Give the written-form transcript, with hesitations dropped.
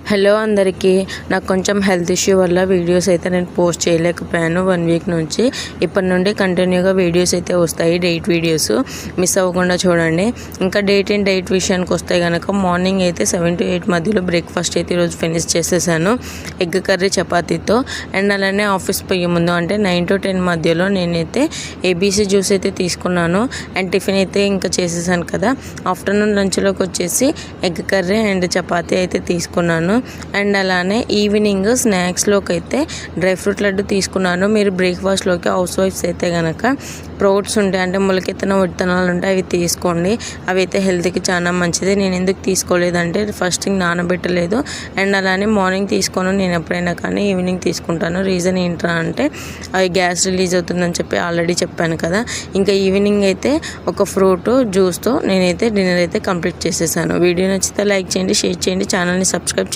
Hello అందరికీ. నాకు కొంచెం హెల్త్ ఇష్యూ వల్ల వీడియోస్ అయితే నేను పోస్ట్ చేయలేకపోయాను 1 వీక్ నుంచి. ఇప్పటి నుండి కంటిన్యూగా వీడియోస్ అయితే వస్తాయి, డైట్ వీడియోస్. మిస్ అవ్వకుండా చూడండి. ఇంకా డైట్ విషయానికి వస్తే కనుక మార్నింగ్ అయితే 7 to 8 మధ్యలో బ్రేక్ఫాస్ట్ అయితే ఈరోజు ఫినిష్ చేసేసాను ఎగ్ కర్రీ చపాతీతో. అండ్ అలానే ఆఫీస్ పోయే ముందు అంటే 9 to 10 మధ్యలో నేనైతే ఏబీసీ జ్యూస్ అయితే తీసుకున్నాను. అండ్ టిఫిన్ అయితే ఇంకా చేసేసాను కదా. ఆఫ్టర్నూన్ లంచ్లోకి వచ్చేసి ఎగ్ కర్రీ అండ్ చపాతీ అయితే తీసుకున్నాను. అండ్ అలానే ఈవినింగ్ స్నాక్స్లోకి అయితే డ్రై ఫ్రూట్ లడ్డు తీసుకున్నాను. మీరు బ్రేక్ఫాస్ట్లోకి హౌస్ వైఫ్స్ అయితే కనుక స్ప్రౌట్స్ ఉంటాయి, అంటే మొలకెత్తిన విత్తనాలు ఉంటాయి, అవి తీసుకోండి. అవి అయితే హెల్త్కి చాలా మంచిది. నేను ఎందుకు తీసుకోలేదంటే ఫస్ట్ థింగ్ నానబెట్టలేదు. అండ్ అలానే మార్నింగ్ తీసుకోను నేను ఎప్పుడైనా, కానీ ఈవినింగ్ తీసుకుంటాను. రీజన్ ఏంట్రా అంటే అవి గ్యాస్ రిలీజ్ అవుతుందని చెప్పి ఆల్రెడీ చెప్పాను కదా. ఇంకా ఈవినింగ్ అయితే ఒక ఫ్రూట్ జ్యూస్తో నేనైతే డిన్నర్ అయితే కంప్లీట్ చేసేసాను. వీడియో నచ్చితే లైక్ చేయండి, షేర్ చేయండి, ఛానల్ని సబ్స్క్రైబ్